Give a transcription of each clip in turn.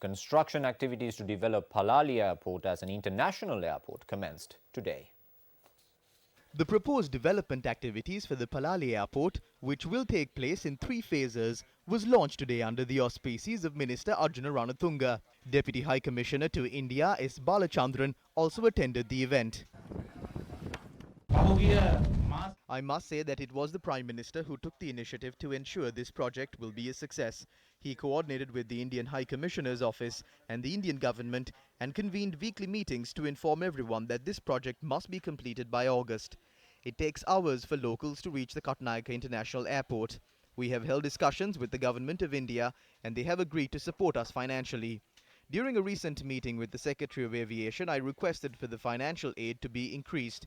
Construction activities to develop Palali Airport as an international airport commenced today. The proposed development activities for the Palali Airport, which will take place in 3 phases, was launched today under the auspices of Minister Arjuna Ranatunga. Deputy High Commissioner to India S. Balachandran also attended the event. I must say that it was the Prime Minister who took the initiative to ensure this project will be a success. He coordinated with the Indian High Commissioner's office and the Indian government and convened weekly meetings to inform everyone that this project must be completed by August. It takes hours for locals to reach the Katnayaka International Airport. We have held discussions with the Government of India and they have agreed to support us financially. During a recent meeting with the Secretary of Aviation, I requested for the financial aid to be increased.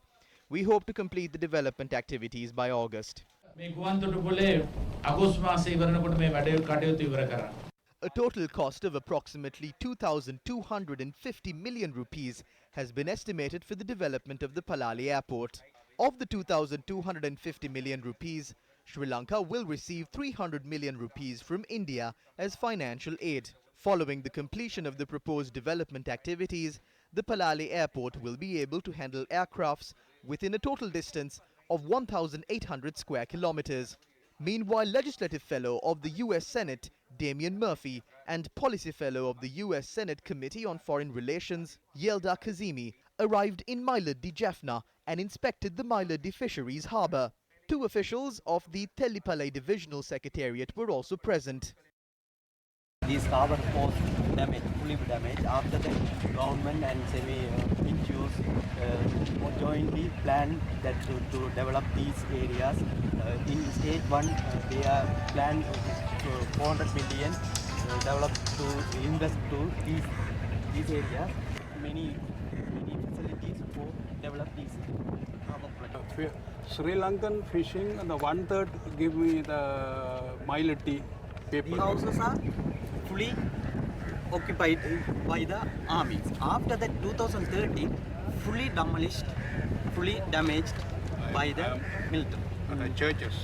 We hope to complete the development activities by August. A total cost of approximately 2,250 million rupees has been estimated for the development of the Palali Airport. Of the 2,250 million rupees, Sri Lanka will receive 300 million rupees from India as financial aid. Following the completion of the proposed development activities, the Palali Airport will be able to handle aircrafts within a total distance of 1,800 square kilometers. Meanwhile, Legislative Fellow of the U.S. Senate, Damian Murphy, and Policy Fellow of the U.S. Senate Committee on Foreign Relations, Yelda Kazimi, arrived in Myliddi, Jaffna, and inspected the Myliddi Fisheries Harbour. 2 officials of the Tellipalai Divisional Secretariat were also present. This harbour was damaged, fully damaged. After the government and semi-NGOs jointly planned that to develop these areas. In stage 1, they are planned 400 million developed to invest to these areas. Many facilities for develop these harbour projects. Sri Lankan fishing, the 1/3 give me the Myliddi people. The houses are fully occupied by the armies. After that, 2013, fully demolished, fully damaged by the military. The churches,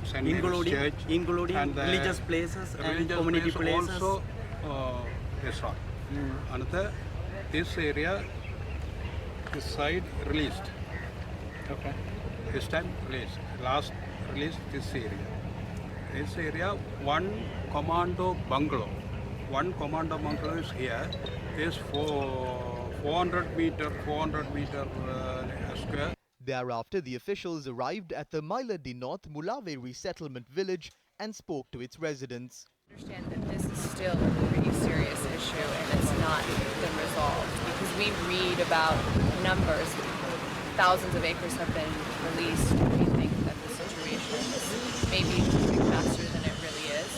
St. Mary's Church, including and religious places and community places. Also destroyed. Another, this area, this side released. Okay. This time released. Last released this area. This area, one commando bungalow. One commando bungalow is here. This 400 meter square. Thereafter, the officials arrived at the Myliddi North Mulaveri settlement village and spoke to its residents. I understand that this is still a pretty serious issue and it's not been resolved because we read about numbers. Thousands of acres have been released. We think that the situation is maybe moving faster than it really is.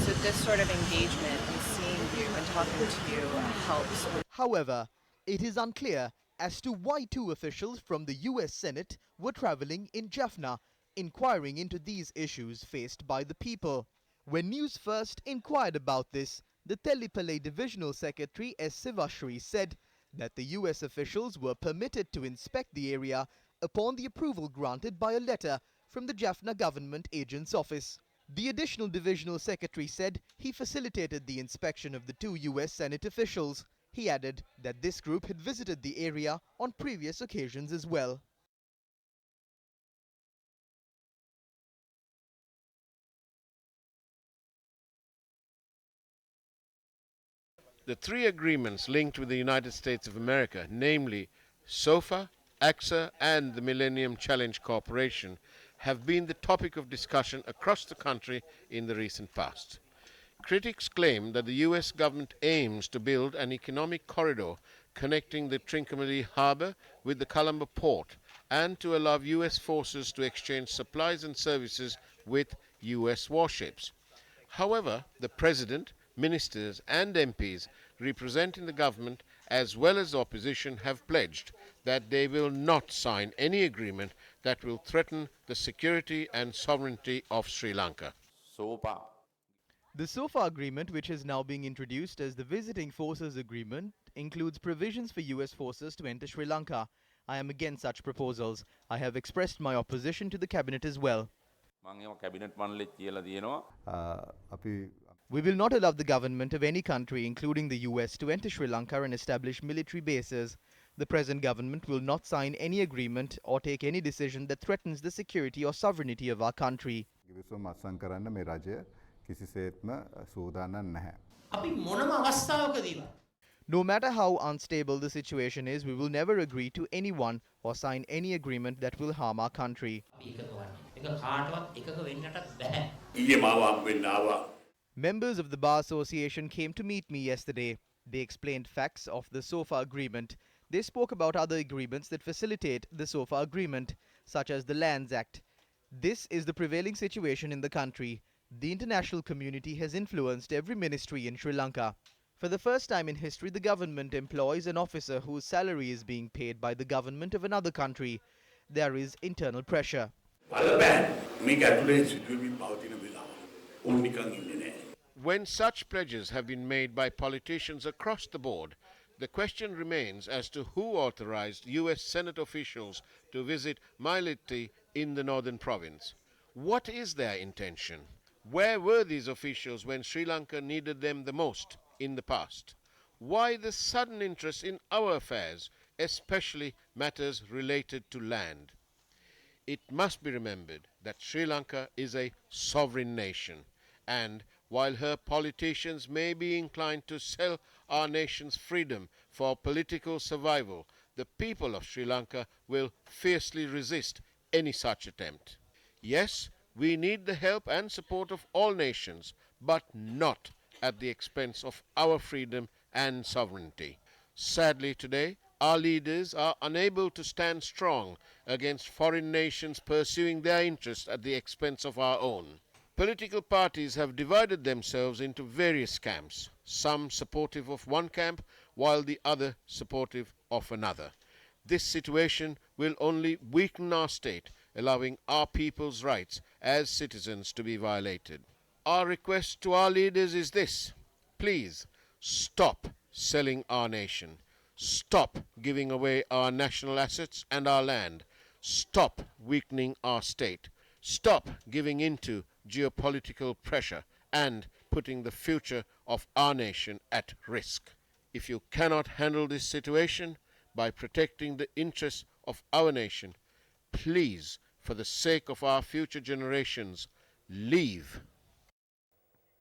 So this sort of engagement and seeing you and talking to you helps. However, it is unclear as to why 2 officials from the U.S. Senate were travelling in Jaffna, inquiring into these issues faced by the people. When News First inquired about this, the Tellipalai Divisional Secretary S. Sivashri said that the U.S. officials were permitted to inspect the area upon the approval granted by a letter from the Jaffna Government Agent's office. The additional divisional secretary said he facilitated the inspection of the 2 U.S. Senate officials. He added that this group had visited the area on previous occasions as well. The 3 agreements linked with the United States of America, namely SOFA, AXA and the Millennium Challenge Corporation, have been the topic of discussion across the country in the recent past. Critics claim that the US government aims to build an economic corridor connecting the Trincomalee Harbour with the Colombo port and to allow US forces to exchange supplies and services with US warships. However, the President, ministers and MPs representing the government as well as the opposition have pledged that they will not sign any agreement that will threaten the security and sovereignty of Sri Lanka. The SOFA agreement, which is now being introduced as the Visiting Forces Agreement, includes provisions for US forces to enter Sri Lanka. I am against such proposals. I have expressed my opposition to the cabinet as well. We will not allow the government of any country, including the US, to enter Sri Lanka and establish military bases. The present government will not sign any agreement or take any decision that threatens the security or sovereignty of our country. විසුම් අත්සන් කරන්න මේ රජය කිසිසේත්ම සූදානම් නැහැ. අපි මොනම අවස්ථාවකදීම No matter how unstable the situation is, we will never agree to anyone or sign any agreement that will harm our country. එක කාටවත් එකක වෙන්නටත් බෑ. ඊයේ මාව හම්බෙන්න ආවා. Members of the Bar Association came to meet me yesterday. They explained facts of the SOFA agreement. They spoke about other agreements that facilitate the SOFA agreement, such as the Lands Act. This is the prevailing situation in the country. The international community has influenced every ministry in Sri Lanka. For the first time in history, the government employs an officer whose salary is being paid by the government of another country. There is internal pressure. When such pledges have been made by politicians across the board, the question remains as to who authorized US Senate officials to visit Myliddi in the northern province. What is their intention? Where were these officials when Sri Lanka needed them the most in the past? Why the sudden interest in our affairs, especially matters related to land? It must be remembered that Sri Lanka is a sovereign nation, and while her politicians may be inclined to sell our nation's freedom for political survival, the people of Sri Lanka will fiercely resist any such attempt. Yes, we need the help and support of all nations, but not at the expense of our freedom and sovereignty. Sadly, today, our leaders are unable to stand strong against foreign nations pursuing their interests at the expense of our own. Political parties have divided themselves into various camps, some supportive of one camp, while the other supportive of another. This situation will only weaken our state, allowing our people's rights as citizens to be violated. Our request to our leaders is this: please stop selling our nation. Stop giving away our national assets and our land. Stop weakening our state. Stop giving in to geopolitical pressure and putting the future of our nation at risk. If you cannot handle this situation by protecting the interests of our nation, please, for the sake of our future generations, leave.